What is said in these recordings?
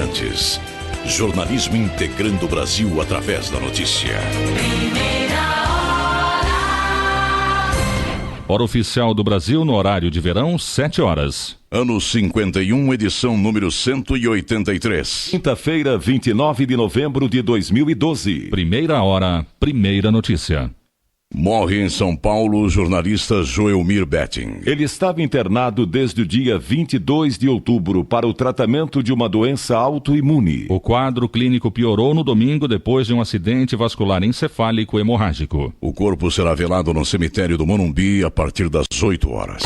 Bandeirantes. Jornalismo integrando o Brasil através da notícia. Hora oficial do Brasil no horário de verão, 7 horas. Ano 51, edição número 183. Quinta-feira, 29 de novembro de 2012. Primeira hora, primeira notícia. Morre em São Paulo o jornalista Joelmir Betting. Ele estava internado desde o dia 22 de outubro para o tratamento de uma doença autoimune. O quadro clínico piorou no domingo depois de um acidente vascular encefálico hemorrágico. O corpo será velado no cemitério do Morumbi a partir das 8 horas.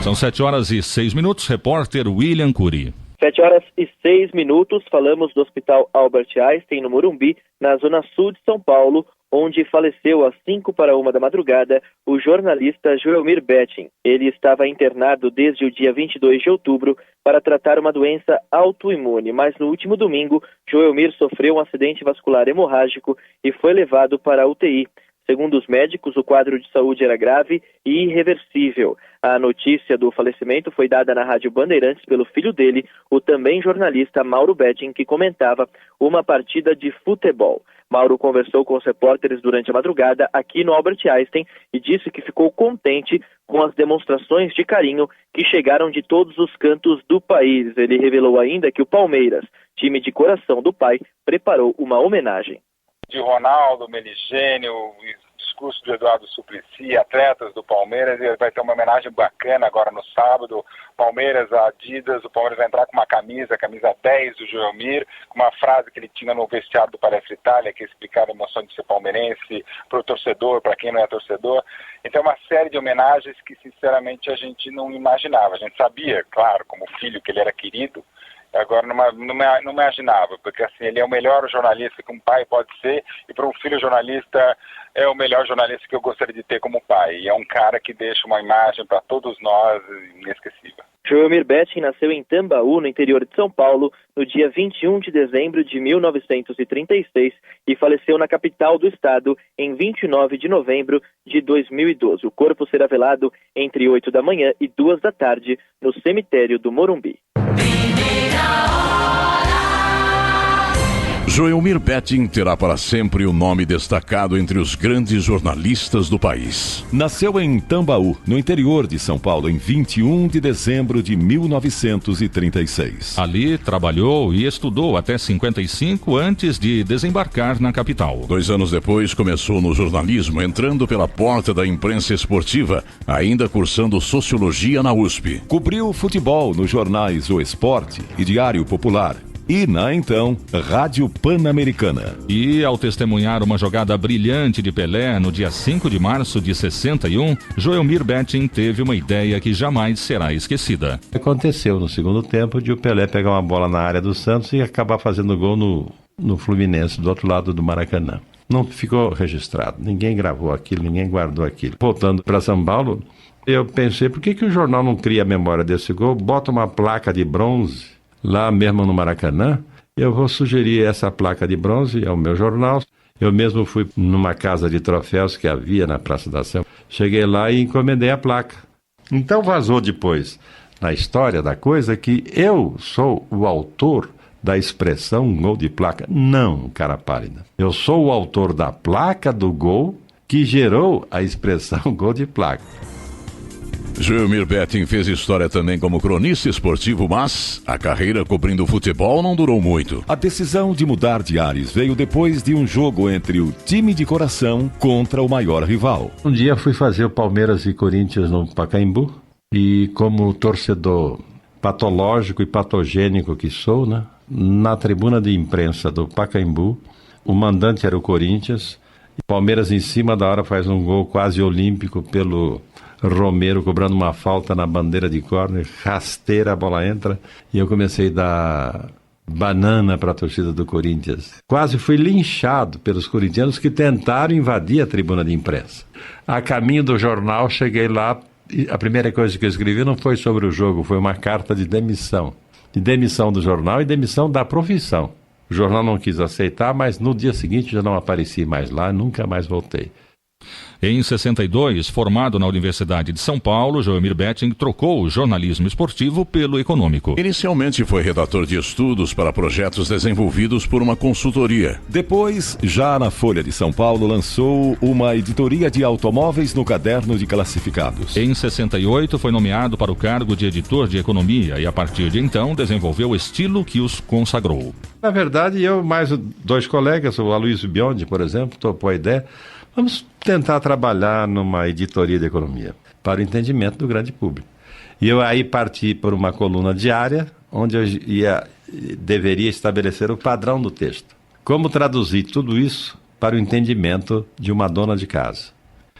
São 7 horas e 6 minutos. Repórter William Cury. 7 horas e 6 minutos, falamos do Hospital Albert Einstein, no Morumbi, na zona sul de São Paulo, onde faleceu às 1:45 da madrugada o jornalista Joelmir Betting. Ele estava internado desde o dia 22 de outubro para tratar uma doença autoimune, mas no último domingo, Joelmir sofreu um acidente vascular hemorrágico e foi levado para a UTI. Segundo os médicos, o quadro de saúde era grave e irreversível. A notícia do falecimento foi dada na Rádio Bandeirantes pelo filho dele, o também jornalista Mauro Betting, que comentava uma partida de futebol. Mauro conversou com os repórteres durante a madrugada aqui no Albert Einstein e disse que ficou contente com as demonstrações de carinho que chegaram de todos os cantos do país. Ele revelou ainda que o Palmeiras, time de coração do pai, preparou uma homenagem. De Ronaldo, Meligênio, discurso do Eduardo Suplicy, atletas do Palmeiras, e vai ter uma homenagem bacana agora no sábado. Palmeiras, a Adidas, o Palmeiras vai entrar com uma camisa 10 do Joelmir, com uma frase que ele tinha no vestiário do Palestra Itália, que explicava a emoção de ser palmeirense para o torcedor, para quem não é torcedor. Então uma série de homenagens que sinceramente a gente não imaginava. A gente sabia, claro, como filho, que ele era querido. Agora não imaginava, porque assim, ele é o melhor jornalista que um pai pode ser, e para um filho jornalista é o melhor jornalista que eu gostaria de ter como pai. E é um cara que deixa uma imagem para todos nós inesquecível. Joelmir Betting nasceu em Tambaú, no interior de São Paulo, no dia 21 de dezembro de 1936 e faleceu na capital do estado em 29 de novembro de 2012. O corpo será velado entre 8 da manhã e 2 da tarde no cemitério do Morumbi. Joelmir Betting terá para sempre o nome destacado entre os grandes jornalistas do país. Nasceu em Tambaú, no interior de São Paulo, em 21 de dezembro de 1936. Ali trabalhou e estudou até 55 antes de desembarcar na capital. 2 anos depois começou no jornalismo, entrando pela porta da imprensa esportiva, ainda cursando sociologia na USP. Cobriu futebol nos jornais O Esporte e Diário Popular. E na, então, Rádio Pan-Americana. E ao testemunhar uma jogada brilhante de Pelé no dia 5 de março de 61, Joelmir Betting teve uma ideia que jamais será esquecida. Aconteceu no segundo tempo de o Pelé pegar uma bola na área do Santos e acabar fazendo gol no Fluminense, do outro lado do Maracanã. Não ficou registrado, ninguém gravou aquilo, ninguém guardou aquilo. Voltando para São Paulo, eu pensei, por que o jornal não cria a memória desse gol, bota uma placa de bronze lá mesmo no Maracanã? Eu vou sugerir essa placa de bronze ao meu jornal. Eu mesmo fui numa casa de troféus que havia na Praça da Sé. Cheguei lá e encomendei a placa. Então vazou depois, na história da coisa, que eu sou o autor da expressão gol de placa. Não, cara pálida. Eu sou o autor da placa do gol que gerou a expressão gol de placa. Joelmir Betting fez história também como cronista esportivo, mas a carreira cobrindo futebol não durou muito. A decisão de mudar de ares veio depois de um jogo entre o time de coração contra o maior rival. Um dia fui fazer o Palmeiras e Corinthians no Pacaembu e, como torcedor patológico e patogênico que sou, né, na tribuna de imprensa do Pacaembu, o mandante era o Corinthians, e o Palmeiras em cima da hora faz um gol quase olímpico pelo Romero, cobrando uma falta na bandeira de córner, rasteira, a bola entra, e eu comecei a dar banana para a torcida do Corinthians. Quase fui linchado pelos corintianos que tentaram invadir a tribuna de imprensa. A caminho do jornal, cheguei lá, e a primeira coisa que eu escrevi não foi sobre o jogo, foi uma carta de demissão. De demissão do jornal e demissão da profissão. O jornal não quis aceitar, mas no dia seguinte já não apareci mais lá, nunca mais voltei. Em 62, formado na Universidade de São Paulo, Joelmir Betting trocou o jornalismo esportivo pelo econômico. Inicialmente foi redator de estudos para projetos desenvolvidos por uma consultoria. Depois, já na Folha de São Paulo, lançou uma editoria de automóveis no caderno de classificados. Em 68, foi nomeado para o cargo de editor de economia e, a partir de então, desenvolveu o estilo que os consagrou. Na verdade, eu mais 2 colegas, o Aloysio Biondi, por exemplo, topou a ideia. Vamos tentar trabalhar numa editoria de economia para o entendimento do grande público. E eu aí parti por uma coluna diária, onde eu deveria estabelecer o padrão do texto. Como traduzir tudo isso para o entendimento de uma dona de casa.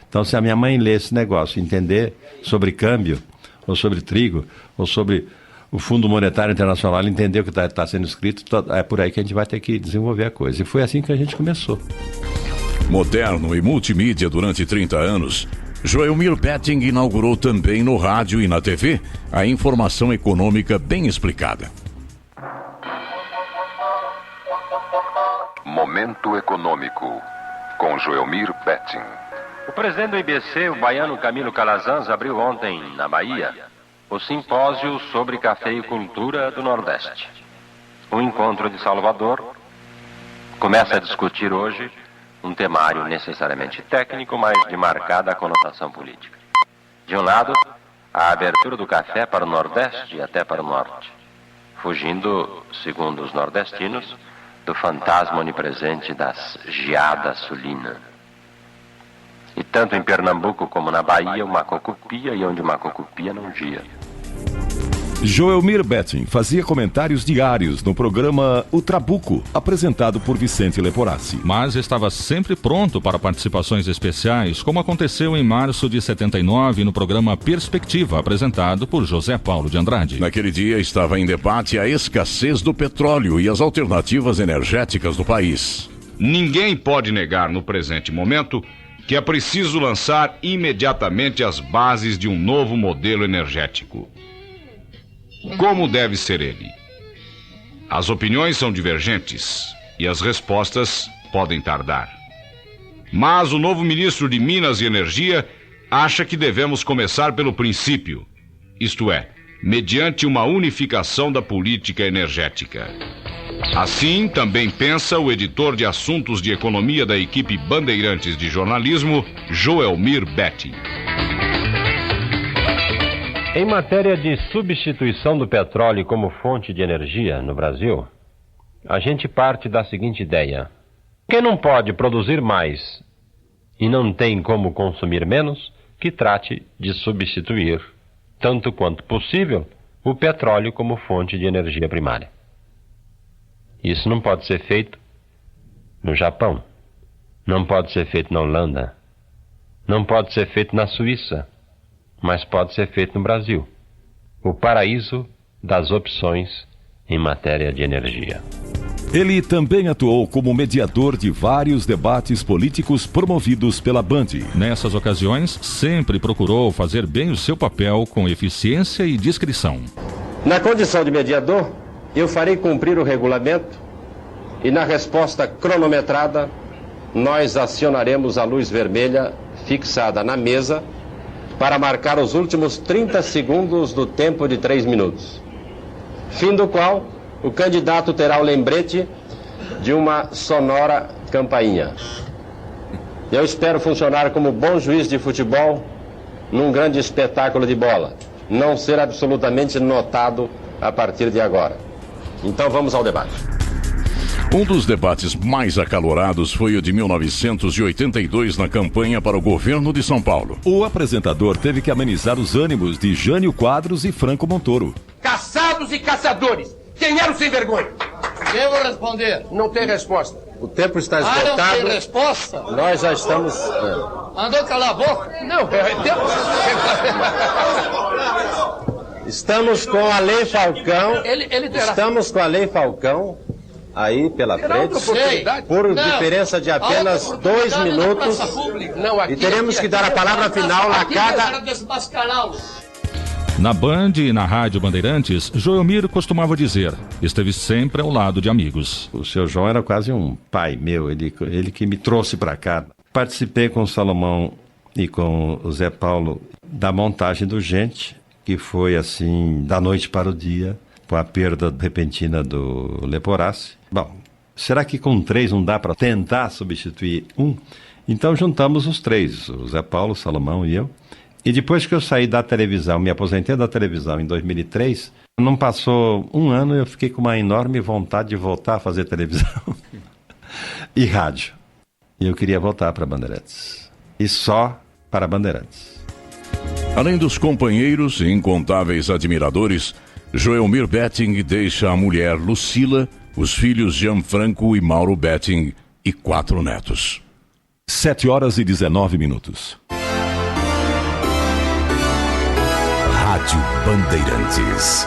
Então, se a minha mãe lê esse negócio, entender sobre câmbio, ou sobre trigo, ou sobre o Fundo Monetário Internacional, entender o que está sendo escrito, é por aí que a gente vai ter que desenvolver a coisa. E foi assim que a gente começou. Moderno e multimídia durante 30 anos, Joelmir Betting inaugurou também no rádio e na TV a informação econômica bem explicada. Momento Econômico, com Joelmir Betting. O presidente do IBC, o baiano Camilo Calazans, abriu ontem, na Bahia, o simpósio sobre café e cultura do Nordeste. O encontro de Salvador começa a discutir hoje um temário necessariamente técnico, mas de marcada conotação política. De um lado, a abertura do café para o Nordeste e até para o Norte, fugindo, segundo os nordestinos, do fantasma onipresente das geadas sulinas. E tanto em Pernambuco como na Bahia, uma cocupia, e onde uma cocupia não gia. Joelmir Betting fazia comentários diários no programa O Trabuco, apresentado por Vicente Leporassi. Mas estava sempre pronto para participações especiais, como aconteceu em março de 79 no programa Perspectiva, apresentado por José Paulo de Andrade. Naquele dia estava em debate a escassez do petróleo e as alternativas energéticas do país. Ninguém pode negar no presente momento que é preciso lançar imediatamente as bases de um novo modelo energético. Como deve ser ele? As opiniões são divergentes e as respostas podem tardar. Mas o novo ministro de Minas e Energia acha que devemos começar pelo princípio, isto é, mediante uma unificação da política energética. Assim, também pensa o editor de assuntos de economia da equipe Bandeirantes de jornalismo, Joelmir Betting. Em matéria de substituição do petróleo como fonte de energia no Brasil, a gente parte da seguinte ideia: quem não pode produzir mais e não tem como consumir menos, que trate de substituir, tanto quanto possível, o petróleo como fonte de energia primária. Isso não pode ser feito no Japão, não pode ser feito na Holanda, não pode ser feito na Suíça, mas pode ser feito no Brasil, o paraíso das opções em matéria de energia. Ele também atuou como mediador de vários debates políticos promovidos pela Band. Nessas ocasiões, sempre procurou fazer bem o seu papel com eficiência e discrição. Na condição de mediador, eu farei cumprir o regulamento e, na resposta cronometrada, nós acionaremos a luz vermelha fixada na mesa para marcar os últimos 30 segundos do tempo de 3 minutos, fim do qual o candidato terá o lembrete de uma sonora campainha. Eu espero funcionar como bom juiz de futebol num grande espetáculo de bola, não ser absolutamente notado a partir de agora. Então vamos ao debate. Um dos debates mais acalorados foi o de 1982 na campanha para o governo de São Paulo. O apresentador teve que amenizar os ânimos de Jânio Quadros e Franco Montoro. Caçados e caçadores, quem era o sem vergonha? Eu vou responder. Não tem resposta. O tempo está esgotado. Não tem resposta? Nós já estamos... Mandou calar a boca? Não, temos... Estamos com a Lei Falcão. Ele terá... Estamos com a Lei Falcão aí pela frente, por diferença de apenas 2 minutos, e teremos que dar a palavra final a cada... Na Band e na Rádio Bandeirantes, Joelmir costumava dizer, esteve sempre ao lado de amigos. O seu João era quase um pai meu, ele que me trouxe para cá. participei com o Salomão e com o Zé Paulo da montagem do Gente, que foi assim, da noite para o dia, com a perda repentina do Leporace. Bom, será que com 3 não dá para tentar substituir um? Então juntamos os 3, o Zé Paulo, o Salomão e eu. E depois que eu saí da televisão, me aposentei da televisão em 2003, não passou um ano e eu fiquei com uma enorme vontade de voltar a fazer televisão e rádio. E eu queria voltar para Bandeirantes. E só para Bandeirantes. Além dos companheiros e incontáveis admiradores, Joelmir Betting deixa a mulher Lucila, os filhos Gianfranco e Mauro Betting e 4 netos. 7h19. Rádio Bandeirantes.